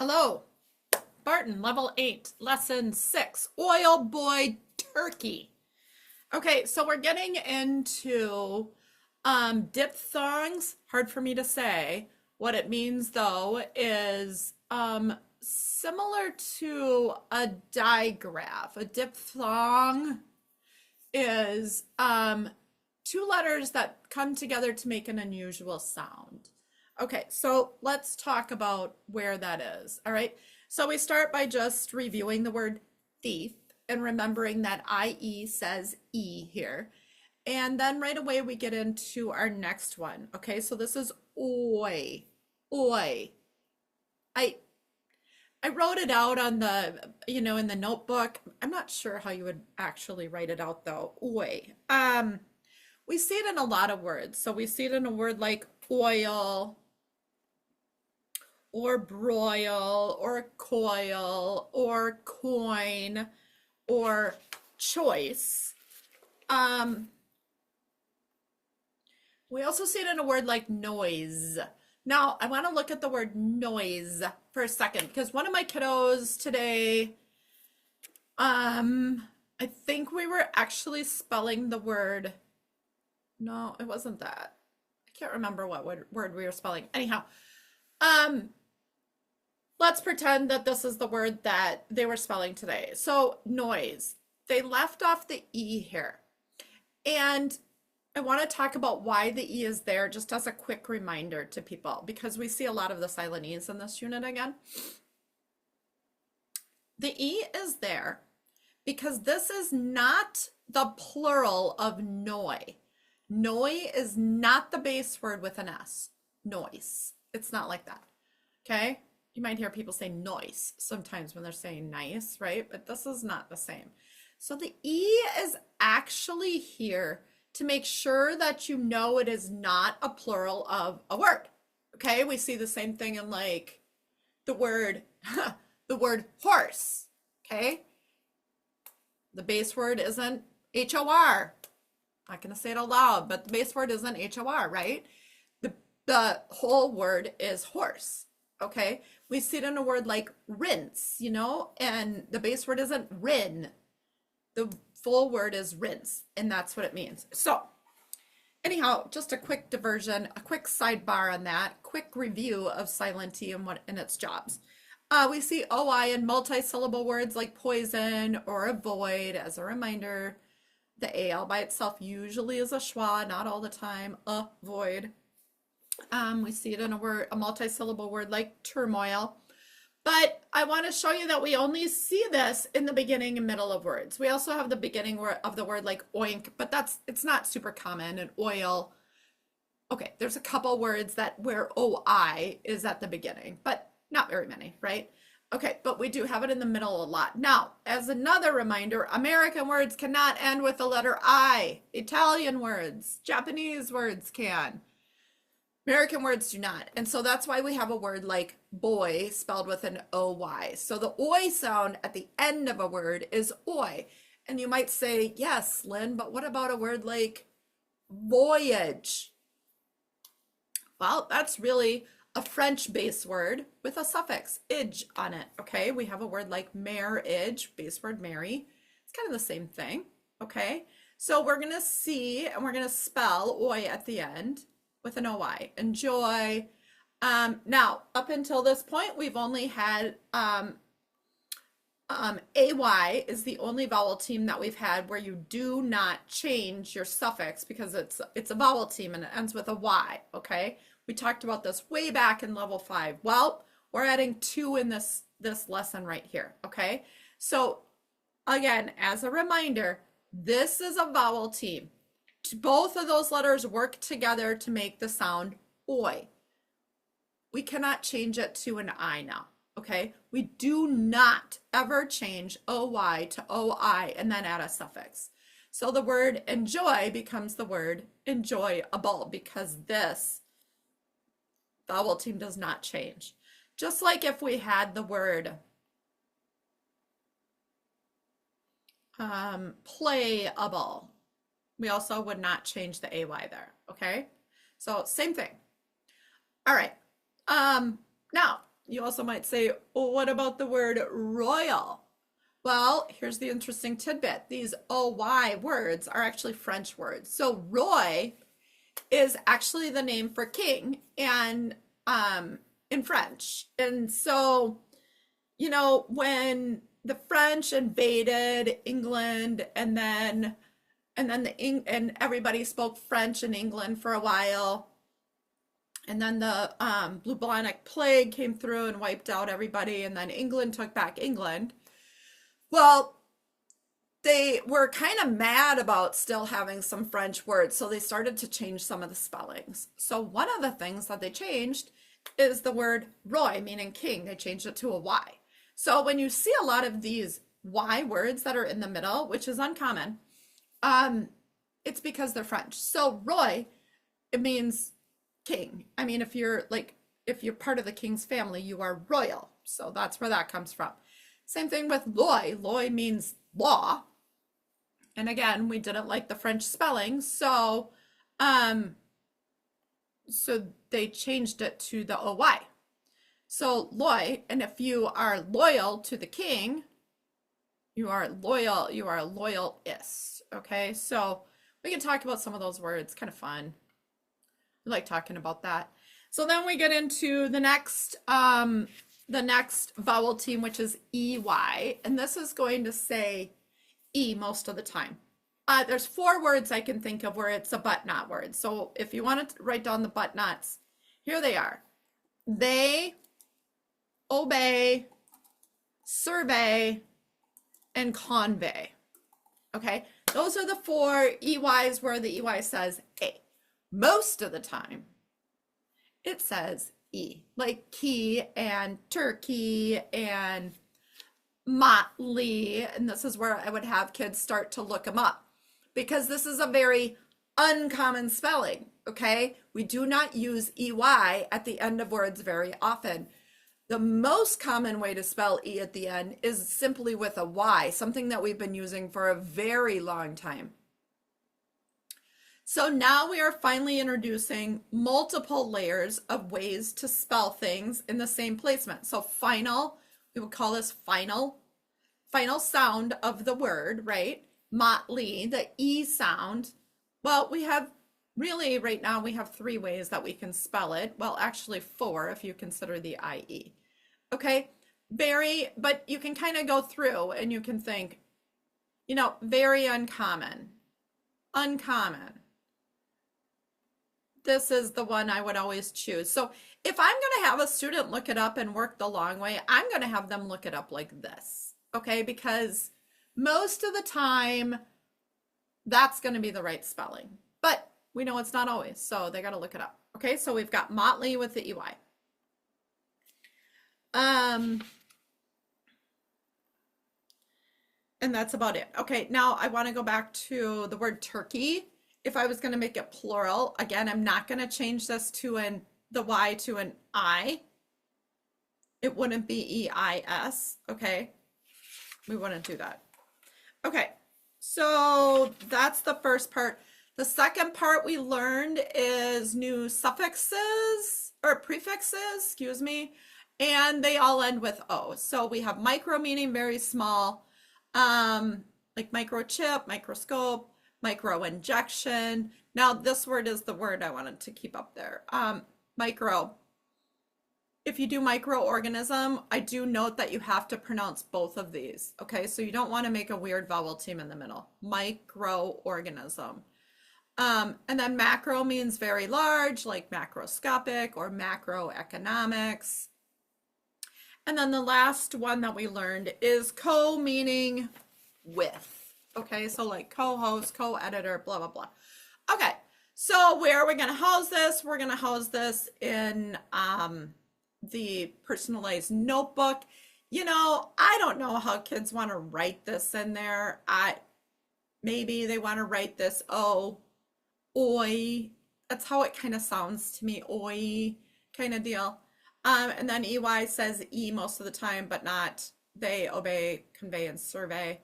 Hello, Barton, level 8, lesson 6, oil boy turkey. Okay, so we're getting into diphthongs. Hard for me to say. What it means though is similar to a digraph. A diphthong is two letters that come together to make an unusual sound. Okay, so let's talk about where that is. All right, so we start by just reviewing the word thief and remembering that IE says E here. And then right away we get into our next one. Okay, so this is oi, oi. I I wrote it out on the, in the notebook. I'm not sure how you would actually write it out though. Oi. We see it in a lot of words. So we see it in a word like oil or broil or coil or coin or choice. We also see it in a word like noise. Now, I want to look at the word noise for a second because one of my kiddos today, I think we were actually spelling the word. No, it wasn't that. I can't remember what word we were spelling. Anyhow, let's pretend that this is the word that they were spelling today. So, noise. They left off the E here. And I want to talk about why the E is there just as a quick reminder to people because we see a lot of the silent E's in this unit again. The E is there because this is not the plural of noi. Noi is not the base word with an S. Noise. It's not like that. Okay? You might hear people say noise sometimes when they're saying nice, right? But this is not the same. So the E is actually here to make sure that you know it is not a plural of a word. Okay, we see the same thing in like the word horse. Okay, the base word isn't HOR. Not gonna say it out loud, but the base word isn't HOR, right? The whole word is horse. Okay, we see it in a word like rinse, and the base word isn't rin. The full word is rinse, and that's what it means. So anyhow, just a quick diversion, a quick sidebar on that, quick review of silent E and its jobs. We see OI in multi-syllable words like poison or avoid. As a reminder, the AL by itself usually is a schwa, not all the time, avoid. We see it in a multi-syllable word like turmoil. But I want to show you that we only see this in the beginning and middle of words. We also have the beginning of the word like oink, but it's not super common. And oil, okay, there's a couple words where OI is at the beginning, but not very many, right? Okay, but we do have it in the middle a lot. Now, as another reminder, American words cannot end with the letter I. Italian words, Japanese words can. American words do not. And so that's why we have a word like boy spelled with an OY. So the OI sound at the end of a word is OI. And you might say, yes, Lynn, but what about a word like voyage? Well, that's really a French base word with a suffix, age on it. Okay, we have a word like marriage, base word marry. It's kind of the same thing. Okay, so we're going to see and we're going to spell OI at the end with an OI. Enjoy. Now, up until this point, we've only had AY is the only vowel team that we've had where you do not change your suffix because it's a vowel team and it ends with a Y, okay? We talked about this way back in level 5. Well, we're adding 2 in this lesson right here, okay? So again, as a reminder, this is a vowel team. Both of those letters work together to make the sound oi. We cannot change it to an I now, okay? We do not ever change OY to OI and then add a suffix. So the word enjoy becomes the word enjoyable because this vowel team does not change. Just like if we had the word playable, we also would not change the AY there, okay? So same thing. All right, now You also might say, oh, what about the word royal? Well, here's the interesting tidbit. These OY words are actually French words. So Roy is actually the name for king and in French. And so, you know, when the French invaded England and everybody spoke French in England for a while. And then the bubonic plague came through and wiped out everybody. And then England took back England. Well, they were kind of mad about still having some French words, so they started to change some of the spellings. So one of the things that they changed is the word Roy, meaning king. They changed it to a Y. So when you see a lot of these Y words that are in the middle, which is uncommon, it's because they're French. So Roy, it means king. I mean, if you're part of the king's family, you are royal. So that's where that comes from. Same thing with loy. Loy means law. And again, we didn't like the French spelling, so they changed it to the OY. So loy, and if you are loyal to the king, you are loyal, you are a loyalist. Okay, so we can talk about some of those words, kind of fun. I like talking about that. So then we get into the next vowel team, which is EY, and this is going to say E most of the time. There's 4 words I can think of where it's a but not word. So if you want to write down the but nots, here they are. They, obey, survey, and convey. Okay, those are the 4 EYs where the EY says A. Most of the time, it says E, like key and turkey and motley. And this is where I would have kids start to look them up because this is a very uncommon spelling. Okay, we do not use EY at the end of words very often. The most common way to spell E at the end is simply with a Y, something that we've been using for a very long time. So now we are finally introducing multiple layers of ways to spell things in the same placement. So final, we would call this final sound of the word, right? Motley, the E sound. Well, we have really right now we have 3 ways that we can spell it. Well, actually 4 if you consider the IE. Okay, but you can kind of go through and you can think, you know, very uncommon. This is the one I would always choose. So if I'm going to have a student look it up and work the long way, I'm going to have them look it up like this, okay? Because most of the time, that's going to be the right spelling. But we know it's not always, so they got to look it up. Okay, so we've got motley with the EY. And that's about it. Okay, now I want to go back to the word turkey. If I was going to make it plural, again, I'm not going to change this to the Y to an I. It wouldn't be EIS, okay? We wouldn't do that. Okay, so that's the first part. The second part we learned is new suffixes or prefixes, excuse me, and they all end with O. So we have micro meaning very small, like microchip, microscope, micro injection. Now this word is the word I wanted to keep up there. Micro. If you do microorganism, I do note that you have to pronounce both of these. Okay, so you don't want to make a weird vowel team in the middle. Microorganism. And then macro means very large, like macroscopic or macroeconomics. And then the last one that we learned is co, meaning with. Okay, so like co-host, co-editor, blah, blah, blah. Okay, so where are we going to house this? We're going to house this in the personalized notebook. You know, I don't know how kids want to write this in there. Maybe they want to write this oi. That's how it kind of sounds to me, oi kind of deal. And then EY says E most of the time, but not they, obey, convey, and survey.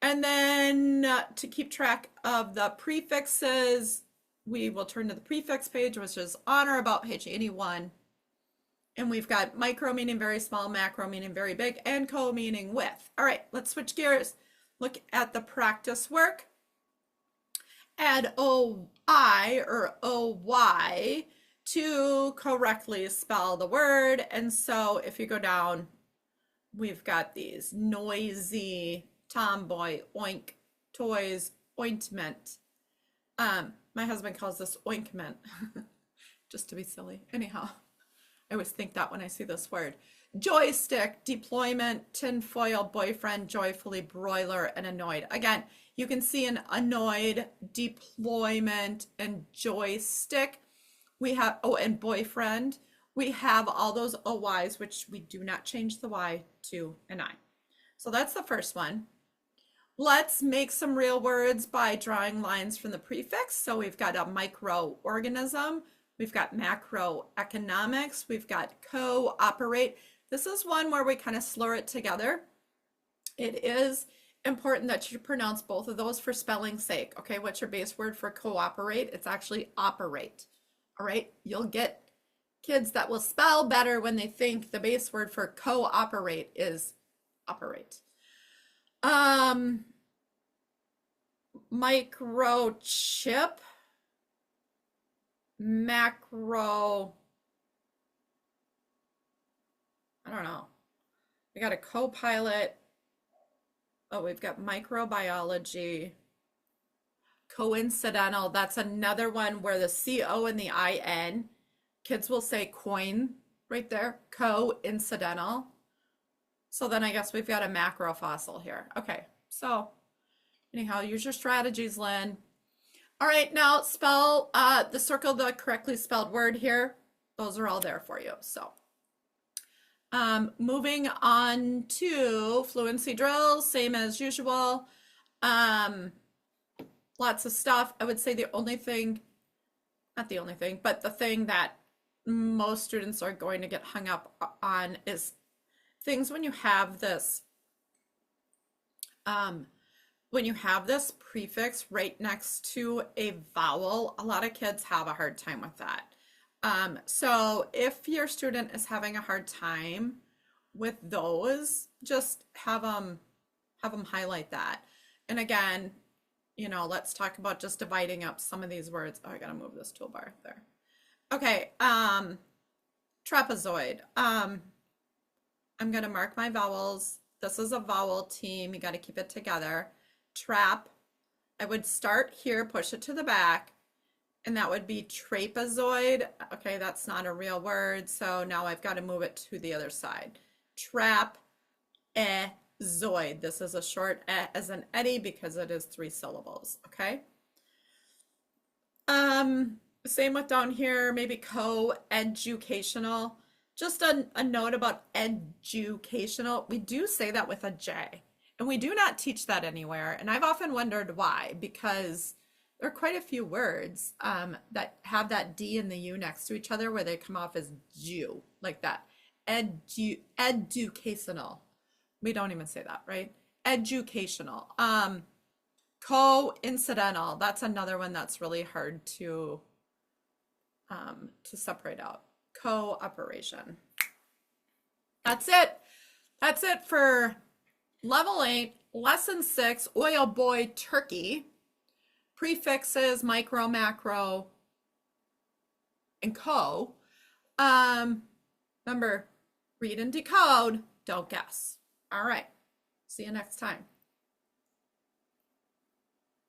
And then to keep track of the prefixes, we will turn to the prefix page, which is on or about page 81. And we've got micro meaning very small, macro meaning very big, and co meaning with. All right, let's switch gears. Look at the practice work. Add OI or OY to correctly spell the word. And so if you go down, we've got these: noisy, tomboy, oink, toys, ointment. My husband calls this oinkment, just to be silly. Anyhow, I always think that when I see this word. Joystick, deployment, tinfoil, boyfriend, joyfully, broiler, and annoyed. Again, you can see an annoyed, deployment, and joystick. We have, oh, and boyfriend. We have all those OYs, which we do not change the Y to an I. So that's the first one. Let's make some real words by drawing lines from the prefix. So we've got a microorganism. We've got macroeconomics. We've got cooperate. This is one where we kind of slur it together. It is important that you pronounce both of those for spelling's sake. Okay, what's your base word for cooperate? It's actually operate. All right, you'll get kids that will spell better when they think the base word for cooperate is operate. Microchip, macro, I don't know. We got a co-pilot. Oh, we've got microbiology. Coincidental, that's another one where the CO and the IN, kids will say coin right there, coincidental. So then I guess we've got a macrofossil here. Okay, so anyhow, use your strategies, Lynn. All right, now spell circle the correctly spelled word here. Those are all there for you. So moving on to fluency drills, same as usual. Lots of stuff. I would say the only thing, not the only thing, but the thing that most students are going to get hung up on is things when you have this prefix right next to a vowel. A lot of kids have a hard time with that. So if your student is having a hard time with those, just have them highlight that. And again, you know, let's talk about just dividing up some of these words. Oh, I gotta move this toolbar there. Okay, trapezoid. I'm gonna mark my vowels. This is a vowel team. You gotta keep it together. Trap. I would start here, push it to the back, and that would be trapezoid. Okay, that's not a real word, so now I've got to move it to the other side. Trap, zoid. This is a short as an Eddie because it is 3 syllables. Okay. Same with down here, maybe co-educational. Just a note about educational. We do say that with a J, and we do not teach that anywhere. And I've often wondered why, because there are quite a few words that have that D and the U next to each other where they come off as Jew, like that. Educational. We don't even say that, right? Educational. Coincidental. That's another one that's really hard to separate out. Cooperation. That's it. That's it for level 8, lesson 6, oil boy turkey. Prefixes, micro, macro, and co. Remember, read and decode, don't guess. All right, see you next time.